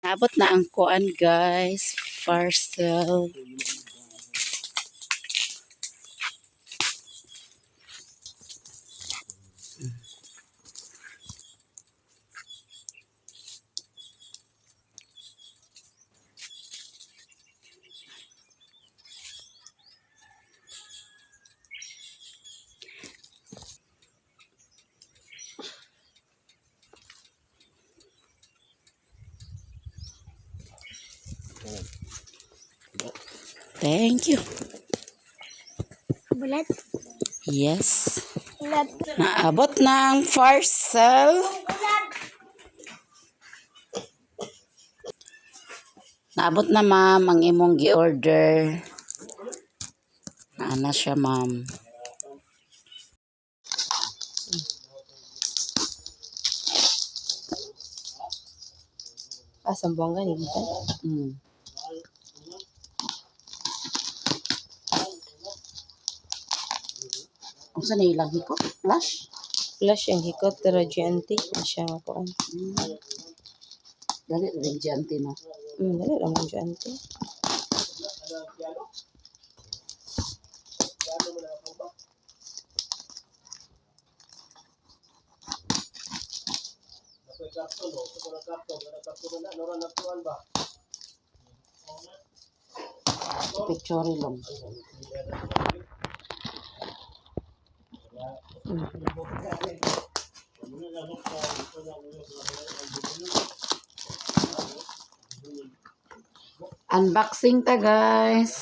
Naabot na ang kuan guys. Parcel. Thank you. Bulat. Yes. Bulat. Naabot na ang parcel. Naabot na ma'am ang imong gi-order. Naana siya ma'am. Sambong ka nito. Kung saan na ilang hikot? Flash? Flash yung hikot pero GNT na siya nga kuan. Dali rin diyante no. Dali lang ang GNT. Picture lang. Unboxing ta guys.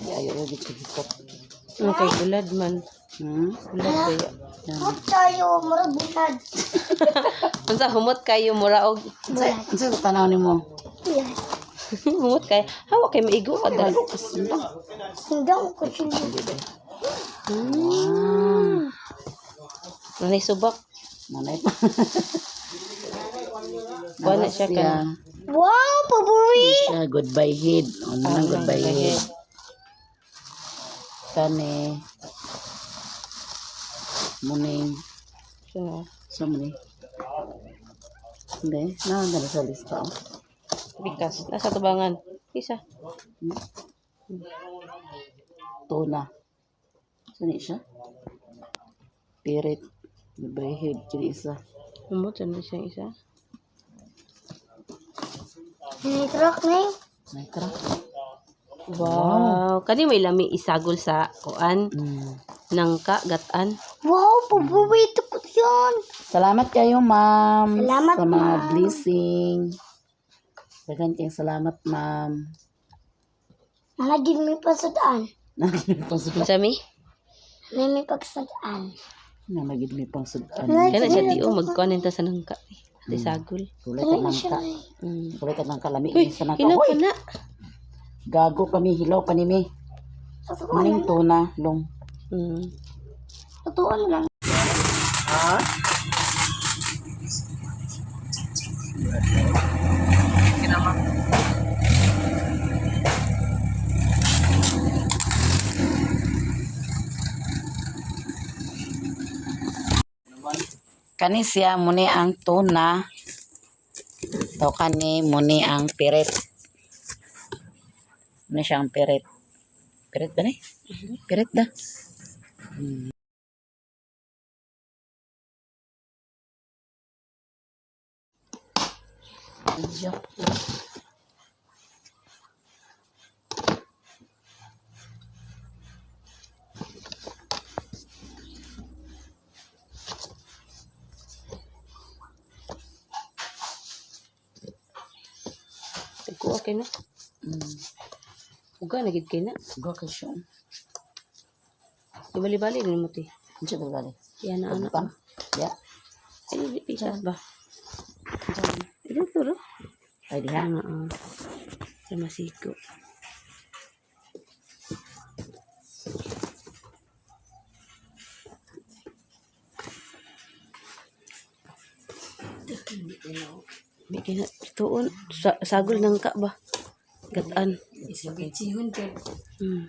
Ayaw dito hikot. Kay bulad man. Bulad kaya. Huwag tayo, marabulad. Unsa humot kayo mura og Ano sa tanaw ni mo? Yan. humot kay hawa kay maigo ka dal. Hanggang ko sila. Nanay subak. Manay pa. Wala siya ka. Wow, paborito. Siya, goodbye head. Ano nang goodbye head? Kani. Muning. So, Sa muni. Hindi. Nakagala sa lista. Oh. bikas nasa tubangan. Isa. Tuna. Saan siya? Pirit. Goodbye head. Kini isa. Humot na siya isa. May truck na yun. May truck. Wow. Kani may lami isagol sa kuan nangka gatan. Wow, paborito ko yan. Salamat kayo, ma'am. Salamat, sa mga ma'am. blessing. Dagan kayong salamat, ma'am. Nalagin mo yung pasadaan. Sami? May pagsadaan. Nalagid may pang sudan. Kana siya tiyo magkuan nita sa nangka. Isagol. Kulay Ano ka na ng siya ka. na Kulay ka ng kalami. Uy, Sa nangka. hilaw Hoy! pa na. Gago kami. Hilaw pa ni mi. Maning tuna. Long. Totoo lang. Kani siya muni ang tuna. To kani muni ang pirit. Muni siya ang pirit. Pirit ba ni? Pirit da. Adyo. Kuha kay na. Uga na gid kay na. Go kay siya. Ibali-bali din mo ti. Ano siya bagali? Yan na anak. Pagpang? Ya. Ay, di pisas ba? Ito turo. Ay, diha. Sa masiko. May tuon sagol ng ka ba? Gatan. Hmm.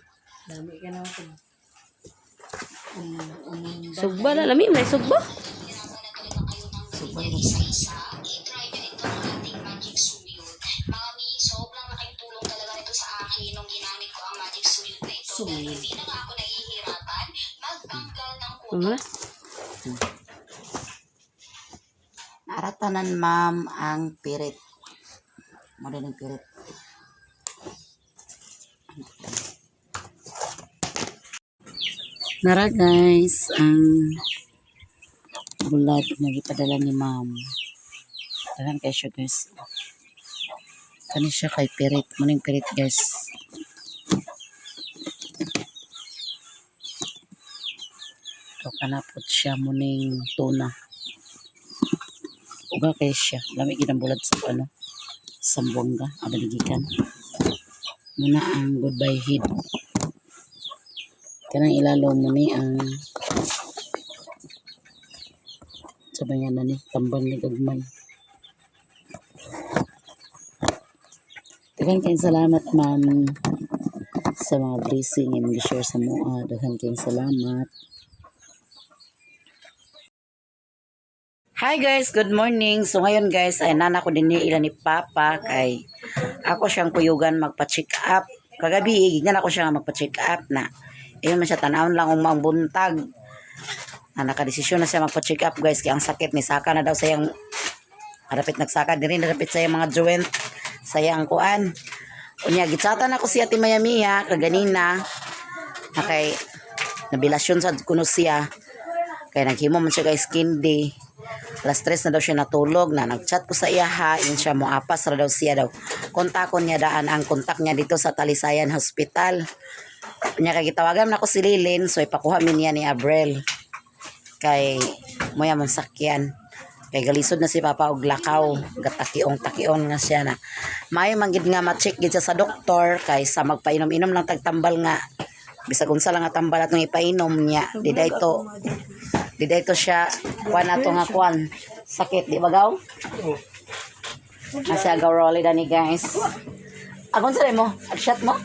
Sugba na lami may sugba. Ano? Naratanan ma'am ang pirit. Mo din ang pirit. Nara guys, ang bulat na gipadala ni ma'am. Dagan kay siya guys. Kani siya kay pirit. Muning pirit guys. Ito kanapot siya muning tuna. Uga kay siya. Lami ginambulat sa ano. Sambongga. Abaligikan. Muna ang goodbye head. Kanang ilalo mo ni ang sabayan na ni tambal ni gagmay. Daghang kayong salamat ma'am sa mga blessing yung mag-share sa mua. Daghang kayong salamat. Hi guys, good morning. So ngayon guys, ay nana ko din ilan ni Papa kay ako siyang kuyugan magpa-check up. Kagabi, ignan ako siya magpa-check up na. Ayun man siya tanawon lang kung maang buntag. Na nakadesisyon na siya magpa-check up guys kaya ang sakit ni saka na daw sayang harapit nagsaka din harapit sayang mga joint sayang kuan. Unya gitsatan ako siya ti Mayamiya kaganina. Na kay nabilasyon sa kuno siya. Kaya naghimo man siya guys skin day. Alas 3 na daw siya natulog na nagchat ko sa iya ha yun siya mo apas ra daw siya daw kontakon niya daan ang kontak niya dito sa Talisayan Hospital niya kay gitawagan na ko si Lilin so ipakuha min niya ni Abrel kay moya mong sakyan kay galisod na si Papa og lakaw gatakiong nga siya na may manggid nga ma-check gid sa doktor kay sa magpainom-inom lang tagtambal nga bisag unsa lang nga tambal atong ipainom niya di dayto siya kuan ato nga kuan sakit di bagaw nasa gawroli dani guys agon sa mo ag-shot mo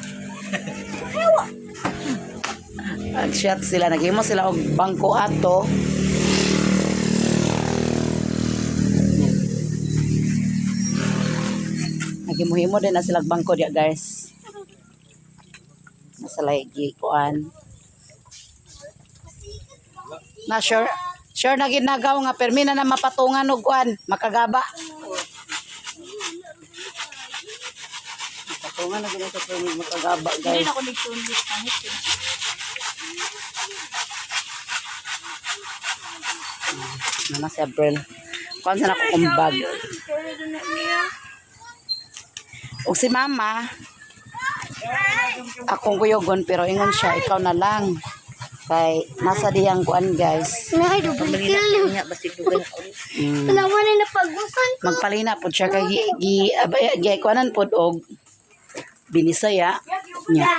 ag-shot sila naghimo sila og bangko ato naghimo-himo din na sila bangko dia guys nasa lagi kuan na sure na ginagaw nga permi na mapatungan og kuan makagaba mapatungan na gid sa permi makagaba guys ako nigsunlit pangit na si April kuan sa nako kumbag og si mama akong kuyogon pero ingon siya ikaw na lang kay nasa diyang kuan guys Nay, dubukil. Naman na napagusan. magpalina pod siya kay gi kuanan pod og binisaya nya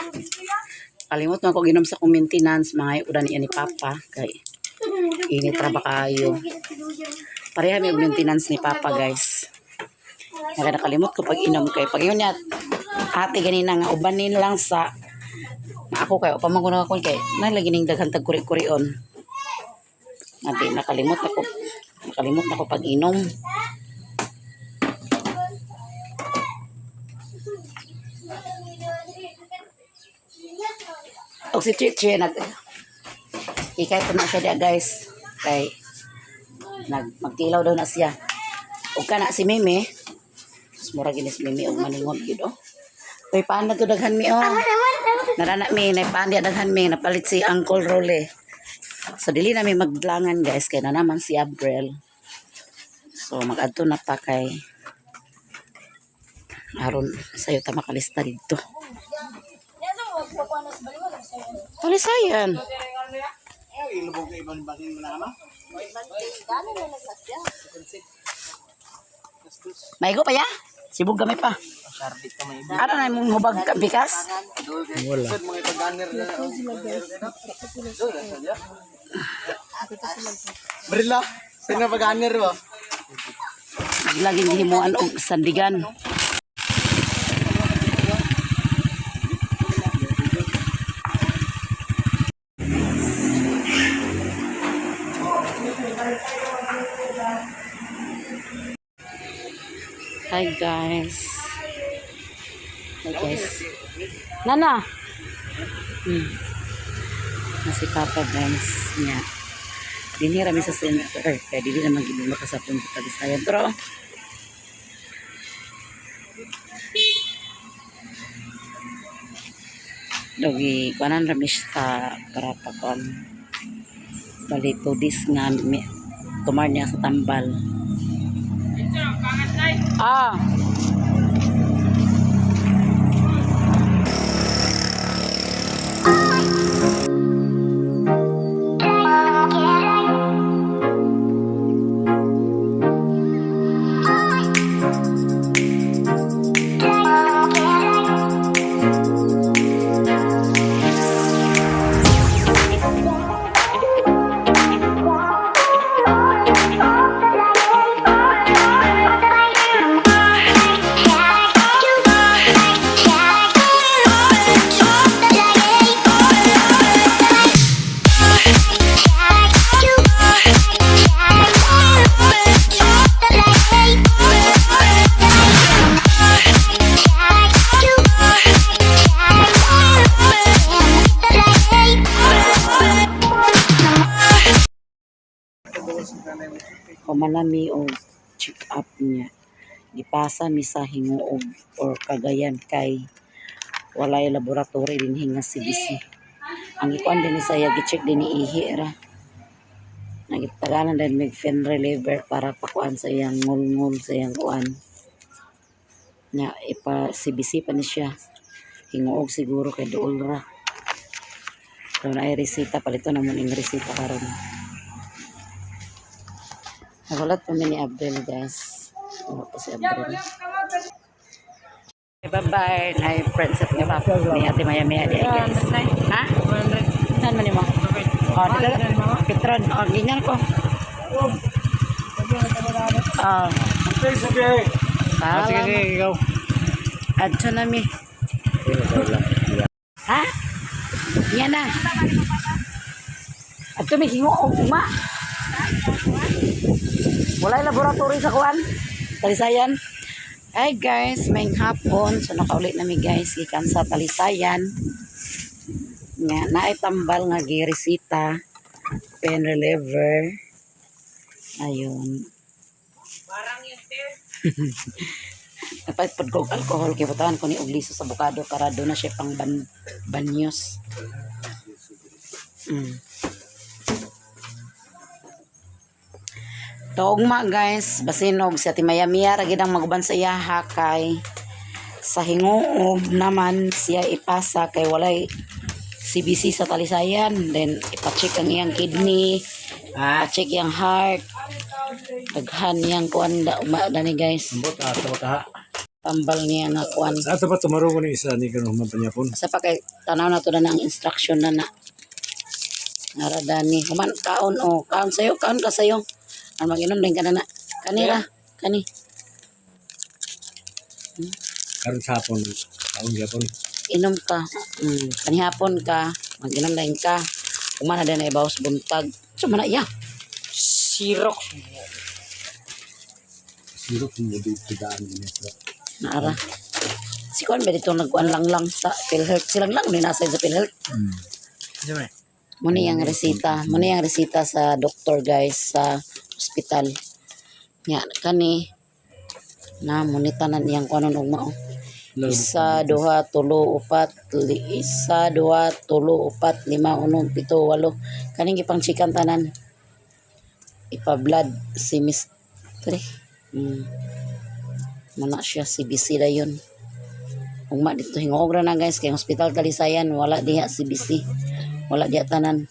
kalimot man ko ginom sa kong maintenance mga udan ni Papa kay init ra ba kayo pareha may maintenance ni Papa guys kaya nakalimot ko pag inom kay pag yun niya ate ganina nga ubanin lang sa ako kayo pamanguna ko kay nalagi ning daghang tag kuri-kurion ate nakalimot ako pag inom o si Chichi ikay po na siya dia guys kay magtilaw daw na siya o kana si Mimi mura gini si Mimi og maningon gid oh kay paano to daghan mi oh narana mi na paan dia daghan mi napalit si Uncle Role so dili na mi maglangan guys kay na naman si Abrel so magadto na pa kay aron sayo ta makalista dito Talisayan maigo pa ya sibog kami pa ano na mong hubag bikas wala Brilla, sino pag-aner mo? laging gihimuan og sandigan. Hi guys. Hi guys. Nana. Nasi Papa guys niya. Dinhi rami sa center kaya dili naman gid makasapon sa Talisayan. Pero dogi kuanan rami sa para pakon. Bali tudis nga tumar niya sa tambal. Ah. Kumanami o check up niya. Gipasa mi sa Hinguog or Cagayan kay walay laboratory din hinga CBC. Ang ikuan din sa gi-check din ni ihi ra. Nagitagalan din mig fen reliever para pakuan sa iyang ngul-ngul sa iyang kuan. Nya ipa CBC pa ni siya. Hinguog siguro kay duol ra. So na resita palito namon ing resita karon. Nagulat po ni Abdel guys. Ano po si Abdel. Bye-bye. Ay, friends at nga pa. Ni Ate Maya Maya di guys. Ha? Saan man mo? Oh, dito. Petron. Oh, ganyan ko. Oh. Sige, ikaw. Adso na mi. Ha? Yan na. Adso mi hingoog uma. Walay laboratory sa kuan. Talisayan. Hi guys, may hapon. So nakaulit nami guys gikan sa Talisayan. Nga naay tambal nga giresita, pen reliever. Ayun. Barang yun there. Dapat pud kog alcohol kay butawan ko ni og liso sa abukado para do na siya pang banyos. Tugma guys, basinog si Ate Maya Mia ra gid ang maguban sa iya kay sa Hinguog naman siya ipasa kay walay CBC sa Talisayan, then ipa-check ang iyang kidney, ipa-check iyang heart, daghan iyang kuan da ni guys. Tambal niya nga kuan. Sa pa tumaro ko ni isa ni kanong mapanyapon. Sa pa kay tanaw na to na ang instruction na na. Naradani, human kaon o kaon sayo, kaon ka sayo. Ang mag-inom din ka na na. Kanira, kani. Karon sa hapon, kaon gyapon. Inom ka. Kanihapon ka. Mag-inom din ka. Kumana din na ibawas buntag. So, mana iya. Sirok. Sirok mo di tidaan ni ito. Naara. Si Kuan ba dito nagkuan lang sa PhilHealth. Silang lang ni nasa sa PhilHealth. Muna yung resita. Muna yung resita sa doktor guys sa hospital. Nya kani na munitanan iyang kuanon og mao. Isa, duha, tulo, upat, isa, duha, tulo, upat, lima, unom, pito, walo. Kaning ipang chikan tanan. Ipa-blood chemistry. Muna siya CBC da yun. Ugma dito Hinguog ra na guys kay hospital Talisayan wala diha CBC. Wala diha tanan.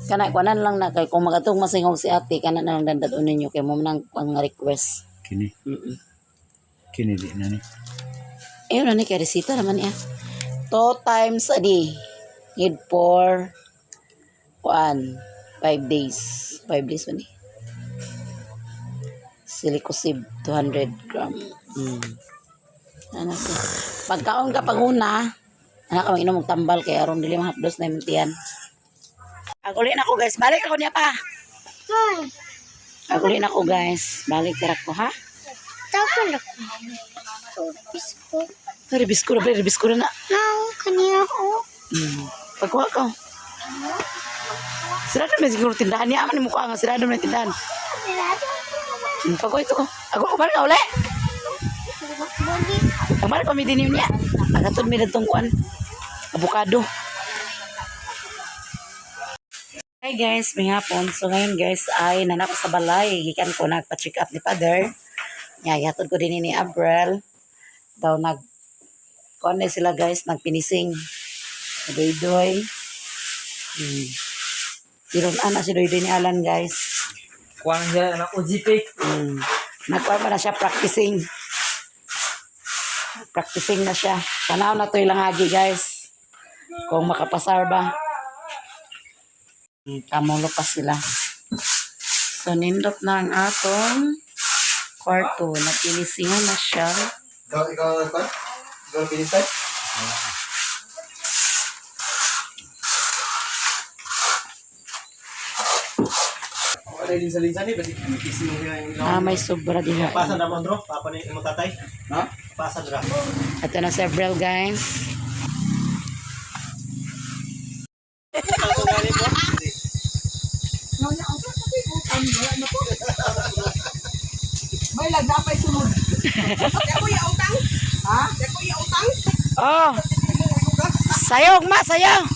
Kana kuanan lang na kay kung magatong masingog si ate kana na lang dandaton ninyo kay mo nang pang request. Kini. Kini di na ni. Ayun na ni kay resita naman niya. 2 times a day. Need for 5 days. 5 days man ni. Silicosib 200 gram. Ano siya? Pagkaon ka pag-una, anak ka mag-inom og tambal kay aron dili mahapdos na imtian. Aguli na ko guys. Balik ako niya pa. Ay, Aguli na ko guys. Balik tira ko ha. tapon ako. Bisko. Ribis ko na. Now, kaniya ako. Pagkuha ko. Sirado na siguro tindahan niya. Aman yung mukha nga. Sirado na yung tindahan. Pagkuha ito ko. Ako balik ka uli. Balik pa may dinim niya. Agatod may datong kuan. Avocado. Hi guys, may hapon. So ngayon guys ay nanak sa balay. Gikan ko nagpa-check up ni Father. Yatod ko din ni Abrel. Daw kuan na sila guys, nagpinising. Doy-doy. Siron ana si Doy-doy ni Alan guys. Kuang dia anak UGP. Nagkuan pa na siya practicing. Practicing na siya. Tanaw na to ilang agi guys. Kung makapasar ba. Kamulo pa sila. So, nindot na ang atong kwarto. Napinisingan na siya. Ikaw pinisay? Ada di salin ni basi isi mo yung ilaw. May sobra din. Pasa na mo bro, papa ni mo tatay. Ha? Pasa dra. Ito na several guys. May lagdapay sunod. Ako yung utang. Ha? Ako yung utang. Oh! Sayog ma, sayog!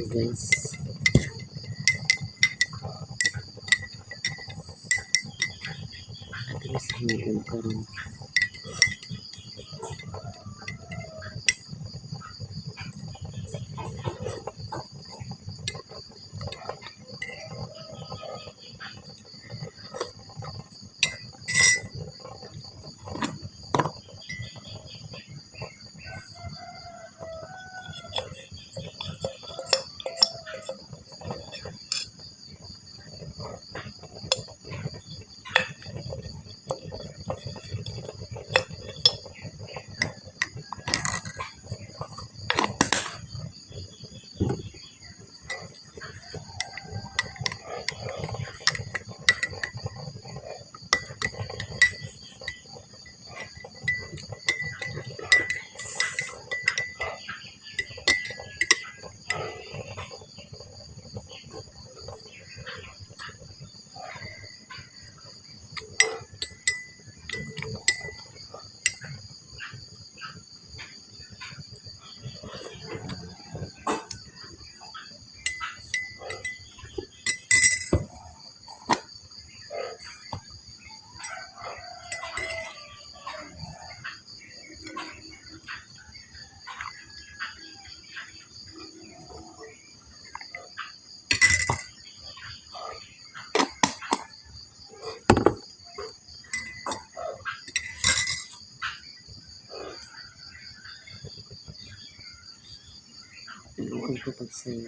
Guys. Terus hingin karon. Ano ko pagsayo?